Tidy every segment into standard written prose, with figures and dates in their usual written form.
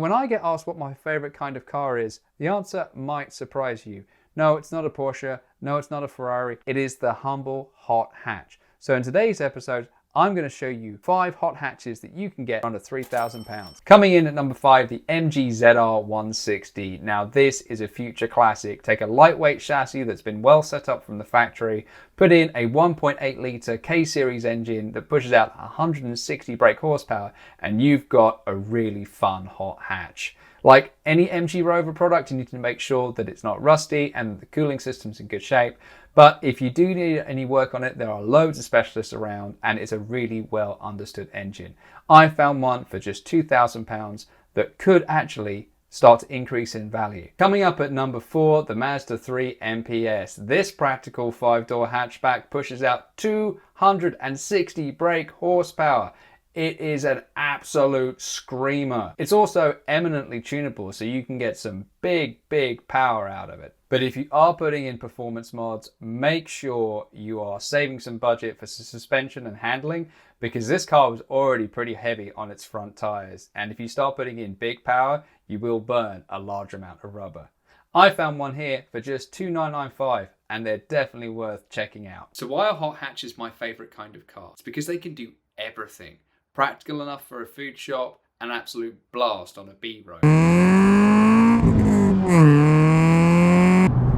When I get asked what my favorite kind of car is, the answer might surprise you. No, it's not a Porsche. No, it's not a Ferrari. It is the humble hot hatch. So in today's episode, I'm going to show you 5 hot hatches that you can get under £3,000. Coming in at number 5, the MG ZR 160. Now this is a future classic. Take a lightweight chassis that's been well set up from the factory, put in a 1.8 litre K-series engine that pushes out 160 brake horsepower, and you've got a really fun hot hatch. Like any MG Rover product, you need to make sure that it's not rusty and the cooling system's in good shape. But if you do need any work on it, there are loads of specialists around, and it's a really well understood engine. I found one for just £2,000 that could actually start to increase in value. Coming up at number 4, the Mazda 3 MPS. This practical 5-door hatchback pushes out 260 brake horsepower. It is an absolute screamer. It's also eminently tunable, so you can get some big power out of it. But if you are putting in performance mods, make sure you are saving some budget for suspension and handling, because this car was already pretty heavy on its front tires. And if you start putting in big power, you will burn a large amount of rubber. I found one here for just $2,995, and they're definitely worth checking out. So why are hot hatches my favorite kind of car? It's because they can do everything. Practical enough for a food shop, an absolute blast on a B road.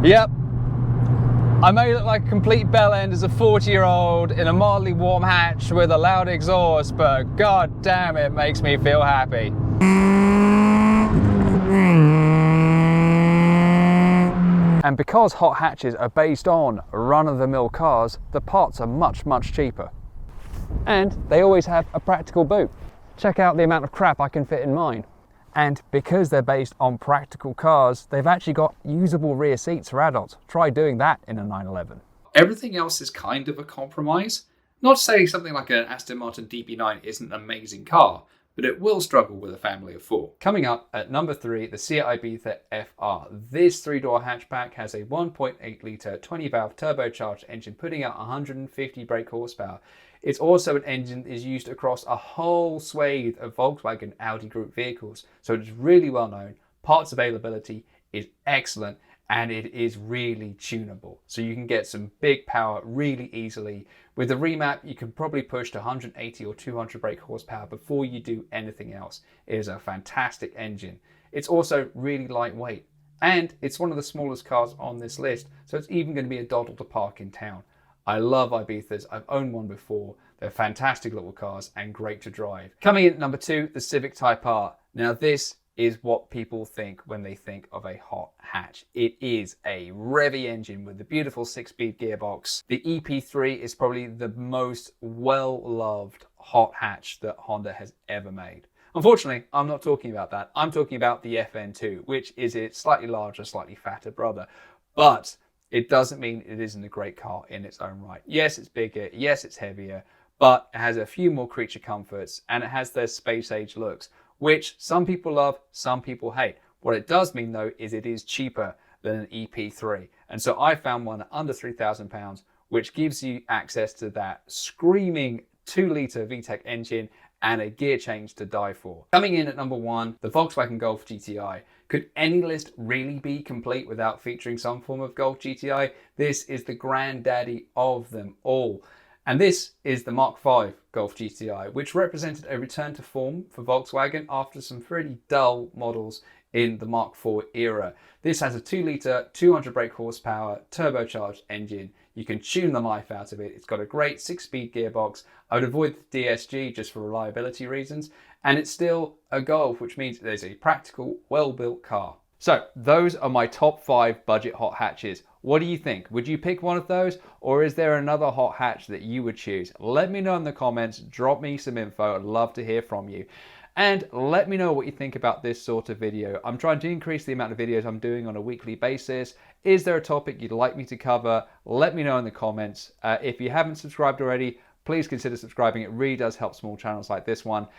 Yep, I may look like a complete bell end as a 40-year-old in a mildly warm hatch with a loud exhaust, but god damn, it makes me feel happy. And because hot hatches are based on run-of-the-mill cars, the parts are much cheaper. And they always have a practical boot. Check out the amount of crap I can fit in mine. And because they're based on practical cars, they've actually got usable rear seats for adults. Try doing that in a 911. Everything else is kind of a compromise. Not to say something like an Aston Martin DB9 isn't an amazing car, but it will struggle with a family of 4. Coming up at number 3, the Ibiza FR. This 3-door hatchback has a 1.8 litre 20-valve turbocharged engine putting out 150 brake horsepower. It's also an engine that is used across a whole swathe of Volkswagen Audi Group vehicles, so it's really well known. Parts availability is excellent, and it is really tunable. So you can get some big power really easily. With the remap, you can probably push to 180 or 200 brake horsepower before you do anything else. It is a fantastic engine. It's also really lightweight, and it's one of the smallest cars on this list, so it's even going to be a doddle to park in town. I love Ibizas. I've owned one before. They're fantastic little cars and great to drive. Coming in at number 2, the Civic Type R. Now this is what people think when they think of a hot hatch. It is a revvy engine with a beautiful 6-speed gearbox. The EP3 is probably the most well-loved hot hatch that Honda has ever made. Unfortunately, I'm not talking about that. I'm talking about the FN2, which is its slightly larger, slightly fatter brother. But it doesn't mean it isn't a great car in its own right. Yes, it's bigger, yes, it's heavier, but it has a few more creature comforts, and it has those space-age looks, which some people love, some people hate. What it does mean, though, is it is cheaper than an EP3. And so I found one at under £3,000, which gives you access to that screaming 2-litre VTEC engine and a gear change to die for. Coming in at number 1, the Volkswagen Golf GTI. Could any list really be complete without featuring some form of Golf GTI? This is the granddaddy of them all. And this is the Mark V Golf GTI, which represented a return to form for Volkswagen after some pretty dull models in the Mark IV era. This has a 2-litre, 200 brake horsepower, turbocharged engine. You can tune the life out of it. It's got a great 6-speed gearbox. I would avoid the DSG just for reliability reasons. And it's still a Golf, which means there's a practical, well-built car. So those are my top 5 budget hot hatches. What do you think? Would you pick one of those, or is there another hot hatch that you would choose? Let me know in the comments. Drop me some info. I'd love to hear from you. And let me know what you think about this sort of video. I'm trying to increase the amount of videos I'm doing on a weekly basis. Is there a topic you'd like me to cover? Let me know in the comments. If you haven't subscribed already, please consider subscribing. It really does help small channels like this one.